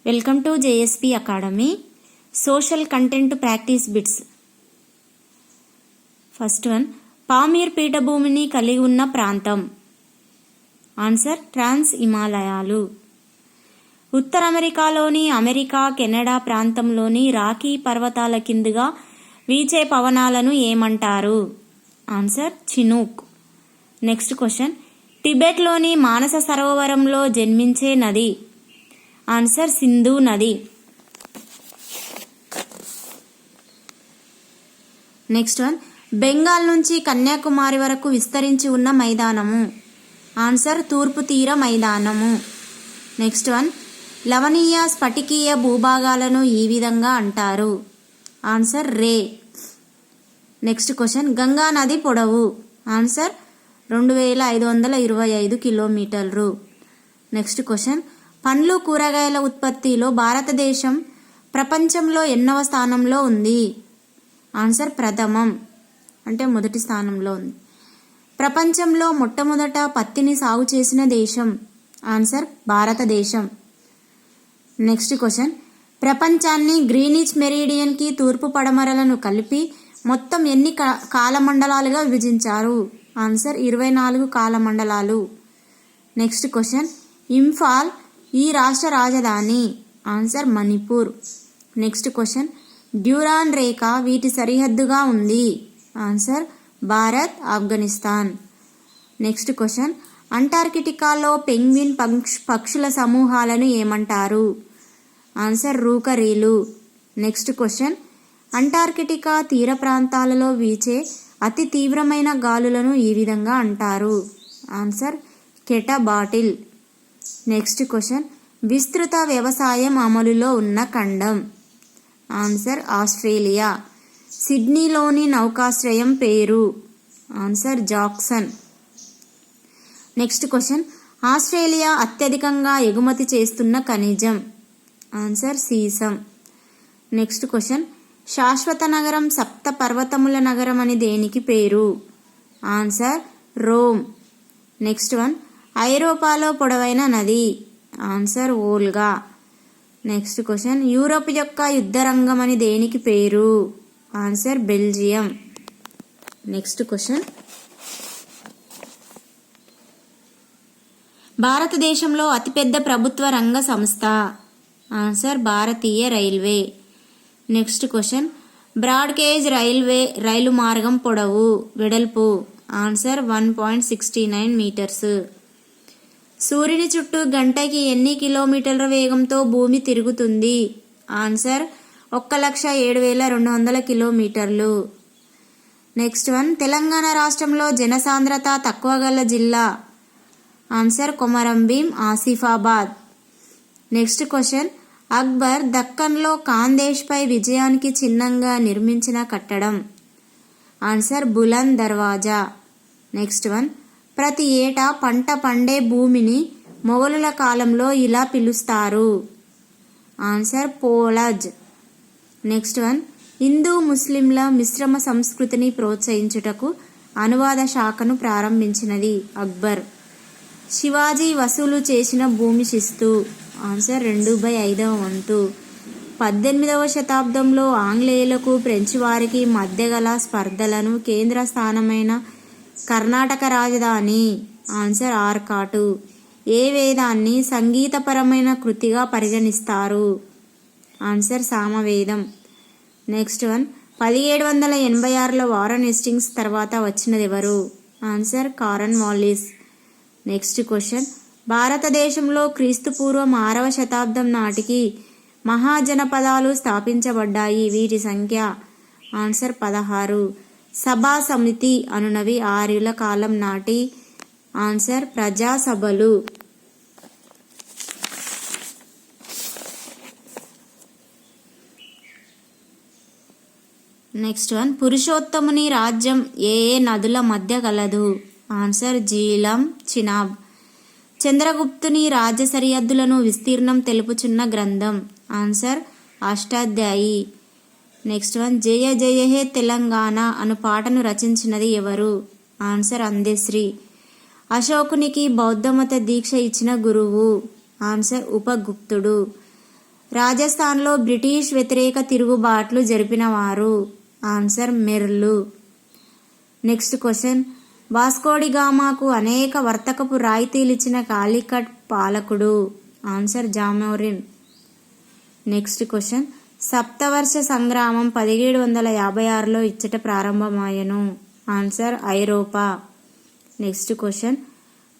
Welcome to JSP Academy. Social content practice bits. First one, Pamir పీఠభూమిని కలిగి ఉన్న ప్రాంతం. ఆన్సర్ ట్రాన్స్ హిమాలయాలు. ఉత్తర అమెరికాలోని అమెరికా కెనడా ప్రాంతంలోని రాకీ పర్వతాల కిందుగా వీచే పవనాలను ఏమంటారు? Answer Chinook. నెక్స్ట్ క్వశ్చన్, టిబెట్లోని మానస సరోవరంలో జన్మించే నది. ఆన్సర్ సింధు నది. నెక్స్ట్ వన్, బెంగాల్ నుంచి కన్యాకుమారి వరకు విస్తరించి ఉన్న మైదానము. ఆన్సర్ తూర్పు తీర మైదానము. నెక్స్ట్ వన్, లవణీయ స్ఫటికీయ భూభాగాలను ఈ విధంగా అంటారు. ఆన్సర్ రే. నెక్స్ట్ క్వశ్చన్, గంగా నది పొడవు. ఆన్సర్ 2525 కిలోమీటర్లు. నెక్స్ట్ క్వశ్చన్, పండ్లు కూరగాయల ఉత్పత్తిలో భారతదేశం ప్రపంచంలో ఎన్నవ స్థానంలో ఉంది? ఆన్సర్ ప్రథమం, అంటే మొదటి స్థానంలో ఉంది. ప్రపంచంలో మొట్టమొదట పత్తిని సాగు చేసిన దేశం. ఆన్సర్ భారతదేశం. నెక్స్ట్ క్వశ్చన్, ప్రపంచాన్ని గ్రీనిచ్ మెరీడియన్కి తూర్పు పడమరలను కలిపి మొత్తం ఎన్ని కాలమండలాలుగా విభజించారు? ఆన్సర్ 24 కాలమండలాలు. నెక్స్ట్ క్వశ్చన్, ఇంఫాల్ ఈ రాష్ట్ర రాజధాని. Answer Manipur. Next question, Durand రేఖ వీటి సరిహద్దుగా ఉంది. Answer Bharat, Afghanistan. Next question, అంటార్కిటికాలో పెంగ్విన్ పక్షుల సమూహాలను ఏమంటారు? ఆన్సర్ రూకరీలు. నెక్స్ట్ క్వశ్చన్, అంటార్కిటికా తీర ప్రాంతాలలో వీచే అతి తీవ్రమైన గాలులను ఈ విధంగా అంటారు. ఆన్సర్ కెటబాటిల్. నెక్స్ట్ క్వశ్చన్, విస్తృత వ్యవసాయం అమలులో ఉన్న ఖండం. Answer Australia. సిడ్నీలోని నౌకాశ్రయం పేరు. Answer Jackson. Next question, Australia అత్యధికంగా ఎగుమతి చేస్తున్న ఖనిజం. ఆన్సర్ సీసం. నెక్స్ట్ క్వశ్చన్, శాశ్వత నగరం సప్త పర్వతముల నగరం అని దేనికి పేరు? Answer Rome. నెక్స్ట్ వన్, ఐరోపాలో పొడవైన నది. Answer Volga. Next question, Europe యొక్క యుద్ధ రంగం అని దేనికి పేరు? Answer Belgium. నెక్స్ట్ క్వశ్చన్, భారతదేశంలో అతిపెద్ద ప్రభుత్వ రంగ సంస్థ. ఆన్సర్ భారతీయ railway. Next question, broad gauge రైలు మార్గం పొడవు వెడల్పు. Answer 1.69 metres. సూర్యుని చుట్టూ గంటకి ఎన్ని కిలోమీటర్ల వేగంతో భూమి తిరుగుతుంది? ఆన్సర్ 1,07,200 కిలోమీటర్లు. నెక్స్ట్ వన్, తెలంగాణ రాష్ట్రంలో జనసాంద్రత తక్కువ గల జిల్లా. Answer Komaram Bheem, Asifabad. Next question, Akbar దక్కన్లో Khandesh పై విజయానికి చిహ్నంగా నిర్మించిన కట్టడం. ఆన్సర్ బులంద్ దర్వాజా. నెక్స్ట్ వన్, ప్రతి ఏటా పంట పండే భూమిని మొఘలుల కాలంలో ఇలా పిలుస్తారు. ఆన్సర్ పోలజ్. నెక్స్ట్ వన్, హిందూ ముస్లింల మిశ్రమ సంస్కృతిని ప్రోత్సహించుటకు అనువాద శాఖను ప్రారంభించినది అక్బర్. శివాజీ వసూలు చేసిన భూమి శిస్తు. ఆన్సర్ 2/5 వంతు. 18వ శతాబ్దంలో ఆంగ్లేయులకు ఫ్రెంచ్ వారికి మధ్య గల స్పర్ధలను కేంద్ర స్థానమైన కర్ణాటక రాజధాని. ఆన్సర్ ఆర్కాటు. ఏ వేదాన్ని సంగీతపరమైన కృతిగా పరిగణిస్తారు? ఆన్సర్ సామవేదం. నెక్స్ట్ వన్, 1786లో వారన్ హేస్టింగ్స్ తర్వాత వచ్చినది ఎవరు? ఆన్సర్ కారన్ వాల్లిస్. నెక్స్ట్ క్వశ్చన్, భారతదేశంలో క్రీస్తుపూర్వం 6వ శతాబ్దం నాటికి మహాజనపదాలు స్థాపించబడ్డాయి. వీటి సంఖ్య. ఆన్సర్ 16. సభా సమితి అనునవి ఆర్యుల కాలం నాటి. ఆన్సర్ ప్రజాసభలు. నెక్స్ట్ వన్, పురుషోత్తముని రాజ్యం ఏ నదుల మధ్య గలదు? ఆన్సర్ జీలం, చినాబ్. చంద్రగుప్తుని రాజ్య సరిహద్దులను విస్తీర్ణం తెలుపుచున్న గ్రంథం. ఆన్సర్ అష్టాధ్యాయి. నెక్స్ట్ వన్, జయ జయ హే తెలంగాణ అను పాటను రచించినది ఎవరు? ఆన్సర్ అందెశ్రీ. అశోకునికి బౌద్ధమత దీక్ష ఇచ్చిన గురువు? ఆన్సర్ ఉపగుప్తుడు. రాజస్థాన్లో బ్రిటిష్ వ్యతిరేక తిరుగుబాట్లు జరిపినవారు? ఆన్సర్ మెర్లు. నెక్స్ట్ క్వశ్చన్, వాస్కోడిగామాకు అనేక వర్తకపు రాయితీలిచ్చిన కాలికట్ పాలకుడు? ఆన్సర్ జామోరిన్. నెక్స్ట్ క్వశ్చన్, సప్తవర్ష సంగ్రామం 1756లో ఇచ్చట ప్రారంభమాయను? ఆన్సర్ ఐరోపా. నెక్స్ట్ క్వశ్చన్,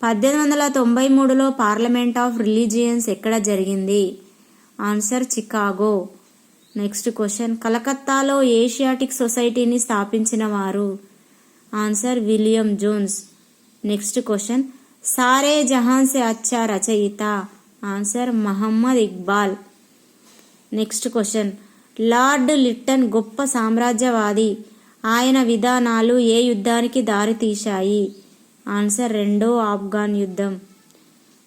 1893లో పార్లమెంట్ ఆఫ్ రిలీజియన్స్ ఎక్కడ జరిగింది? Answer Chicago. నెక్స్ట్ క్వశ్చన్, కలకత్తాలో ఏషియాటిక్ సొసైటీని స్థాపించిన వారు? Answer William Jones. Next question, Saare Jahan Se Achha రచయిత? Answer Muhammad Iqbal. Next question, Lord Lytton గొప్ప సామ్రాజ్యవాది. ఆయన విధానాలు ఏ యుద్ధానికి దారితీశాయి? ఆన్సర్ రెండో ఆఫ్ఘన్ యుద్ధం.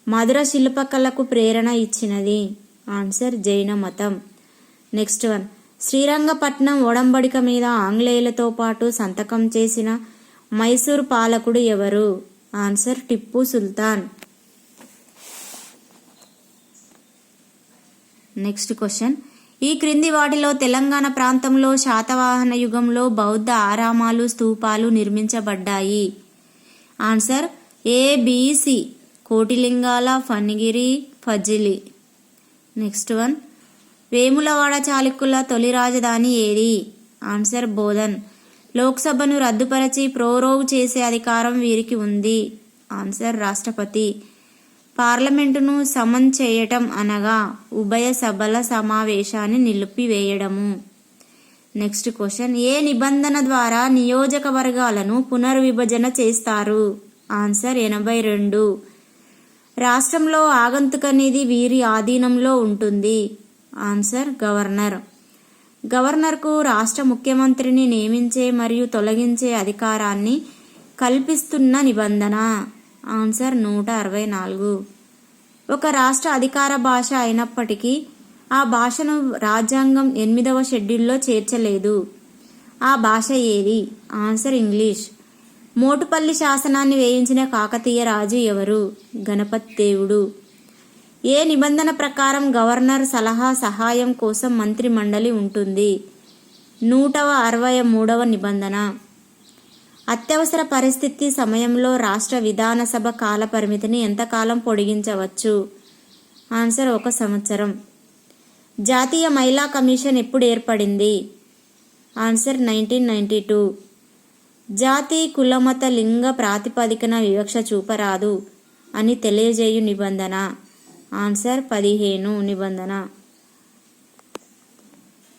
మధుర శిల్పకళకు ప్రేరణ ఇచ్చినది? ఆన్సర్ జైన మతం. నెక్స్ట్ వన్, శ్రీరంగపట్నం ఒడంబడిక మీద ఆంగ్లేయులతో పాటు సంతకం చేసిన మైసూర్ పాలకుడు ఎవరు? Answer Tipu Sultan. Next question, ఈ క్రింది వాటిలో తెలంగాణ ప్రాంతంలో శాతవాహన యుగంలో బౌద్ధ ఆరామాలు స్తూపాలు నిర్మించబడ్డాయి? ఆన్సర్ ఏబిసి, కోటిలింగాల, ఫణిగిరి, ఫజిలి. నెక్స్ట్ వన్, వేములవాడ చాళుక్యుల తొలి రాజధాని ఏది? ఆన్సర్ బోధన్. లోక్సభను రద్దుపరచి ప్రోరోగ్ చేసే అధికారం వీరికి ఉంది? ఆన్సర్ రాష్ట్రపతి. పార్లమెంటును సమన్ చేయటం అనగా ఉభయ సభల సమావేశాన్ని నిలిపివేయడము. నెక్స్ట్ క్వశ్చన్, ఏ నిబంధన ద్వారా నియోజకవర్గాలను పునర్విభజన చేస్తారు? ఆన్సర్ 82. రాష్ట్రంలో ఆగంతుక నిధి వీరి ఆధీనంలో ఉంటుంది? Answer governor. గవర్నర్కు రాష్ట్ర ముఖ్యమంత్రిని నియమించే మరియు తొలగించే అధికారాన్ని కల్పిస్తున్న నిబంధన? ఆన్సర్ 164. ఒక రాష్ట్ర అధికార భాష అయినప్పటికీ ఆ భాషను రాజ్యాంగం 8వ షెడ్యూల్లో చేర్చలేదు. ఆ భాష ఏది? Answer English. మోటుపల్లి శాసనాన్ని వేయించిన కాకతీయ రాజు ఎవరు? గణపతి దేవుడు. ఏ నిబంధన ప్రకారం గవర్నర్ సలహా సహాయం కోసం మంత్రి మండలి ఉంటుంది? 163వ నిబంధన. అత్యవసర పరిస్థితి సమయంలో రాష్ట్ర విధానసభ కాల పరిమితిని ఎంతకాలం పొడిగించవచ్చు? ఆన్సర్ 1 సంవత్సరం. జాతీయ మహిళా కమిషన్ ఎప్పుడు ఏర్పడింది? ఆన్సర్ 1992. జాతి కులమత లింగ ప్రాతిపదికన వివక్ష చూపరాదు అని తెలియజేయు నిబంధన? ఆన్సర్ 15 నిబంధన.